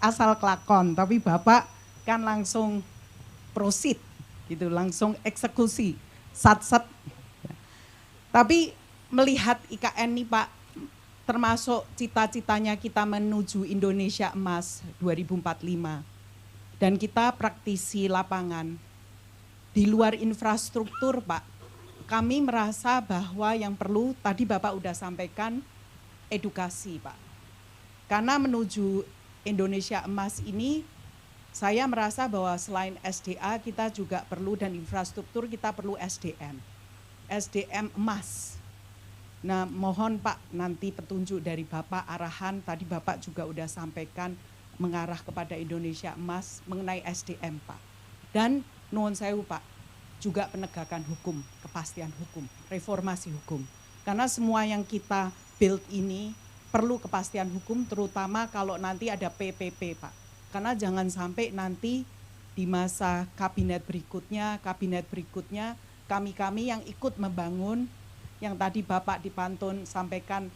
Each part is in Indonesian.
asal kelakon, tapi Bapak kan langsung proceed gitu, langsung eksekusi, sat-sat. Tapi melihat IKN nih Pak, termasuk cita-citanya kita menuju Indonesia Emas 2045. Dan kita praktisi lapangan. Di luar infrastruktur Pak, kami merasa bahwa yang perlu, tadi Bapak udah sampaikan, edukasi Pak. Karena menuju Indonesia Emas ini, saya merasa bahwa selain SDA kita juga perlu, dan infrastruktur kita perlu SDM. SDM emas. Nah mohon Pak nanti petunjuk dari Bapak, arahan, tadi Bapak juga udah sampaikan mengarah kepada Indonesia Emas mengenai SDM Pak. Dan nuwun sewu Pak, juga penegakan hukum, kepastian hukum, reformasi hukum. Karena semua yang kita build ini perlu kepastian hukum, terutama kalau nanti ada PPP Pak. Karena jangan sampai nanti di masa kabinet berikutnya, kami-kami yang ikut membangun, yang tadi Bapak di Pantun sampaikan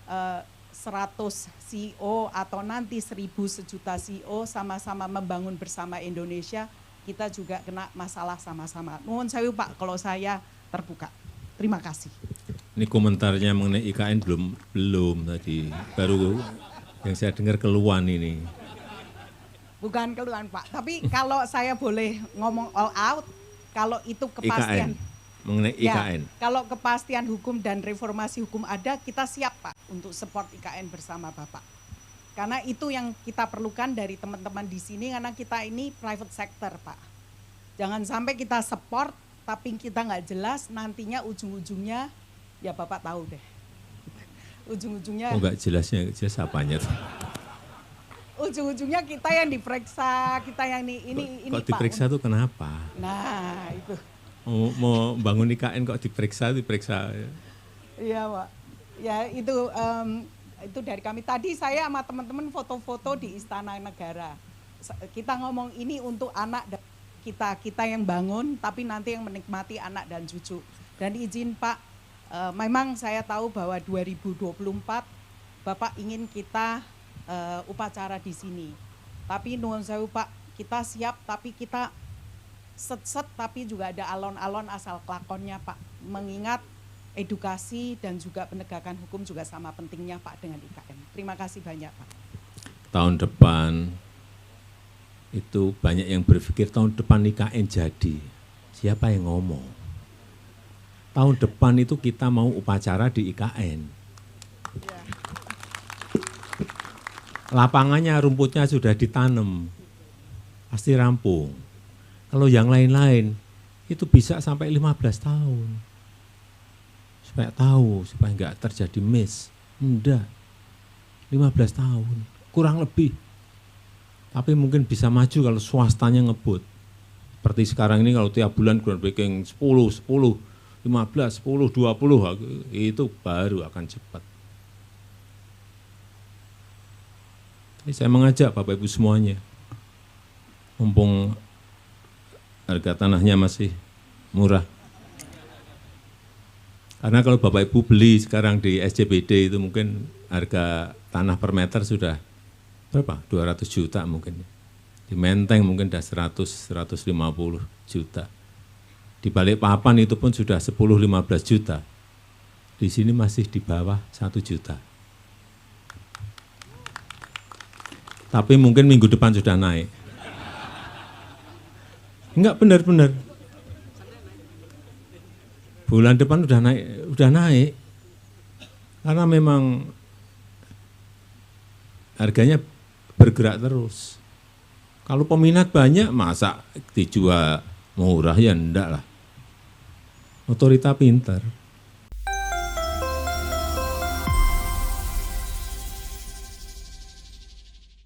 100 CEO atau nanti 1000 sejuta CEO sama-sama membangun bersama Indonesia, kita juga kena masalah sama-sama. Nuwun sewu Pak kalau saya terbuka. Terima kasih. Ini komentarnya mengenai IKN belum tadi, baru yang saya dengar keluhan ini. Bukan keluhan Pak, tapi kalau saya boleh ngomong all out, kalau itu kepastian. IKN, mengenai IKN. Ya, kalau kepastian hukum dan reformasi hukum ada, kita siap Pak untuk support IKN bersama Bapak. Karena itu yang kita perlukan dari teman-teman di sini, karena kita ini private sector Pak. Jangan sampai kita support, tapi kita nggak jelas, nantinya ujung-ujungnya, ya Bapak tahu deh. Ujung-ujungnya. Oh nggak jelasnya, jelas apanya tuh? Ujung-ujungnya kita yang diperiksa, kita yang ini kok Pak. Diperiksa tuh kenapa? Nah itu. Mau bangun IKN kok diperiksa. Iya Pak, ya itu dari kami. Tadi saya sama teman-teman foto-foto di Istana Negara. Kita ngomong ini untuk anak kita yang bangun, tapi nanti yang menikmati anak dan cucu. Dan izin Pak, memang saya tahu bahwa 2024 Bapak ingin kita upacara di sini. Tapi nuwun sewu Pak, kita siap, tapi kita set tapi juga ada alon-alon asal kelakonnya Pak. Mengingat edukasi dan juga penegakan hukum juga sama pentingnya Pak dengan IKN. Terima kasih banyak Pak. Tahun depan itu banyak yang berpikir tahun depan IKN jadi. Siapa yang ngomong? Tahun depan itu kita mau upacara di IKN. Ya. Lapangannya, rumputnya sudah ditanam, pasti rampung. Kalau yang lain-lain itu bisa sampai 15 tahun. Supaya tahu, supaya enggak terjadi miss. Enggak, 15 tahun, kurang lebih. Tapi mungkin bisa maju kalau swastanya ngebut. Seperti sekarang ini kalau tiap bulan groundbreaking 10, 15, 10, 20, itu baru akan cepat. Jadi saya mengajak Bapak Ibu semuanya, mumpung harga tanahnya masih murah. Karena kalau Bapak Ibu beli sekarang di SCBD itu mungkin harga tanah per meter sudah berapa? 200 juta mungkin. Di Menteng mungkin sudah 100-150 juta. Di Balikpapan itu pun sudah 10-15 juta. Di sini masih di bawah 1 juta. Tapi mungkin minggu depan sudah naik. Enggak, benar-benar. Bulan depan udah naik. Karena memang harganya bergerak terus. Kalau peminat banyak, masa dijual murah? Ya enggak lah. Otorita pintar.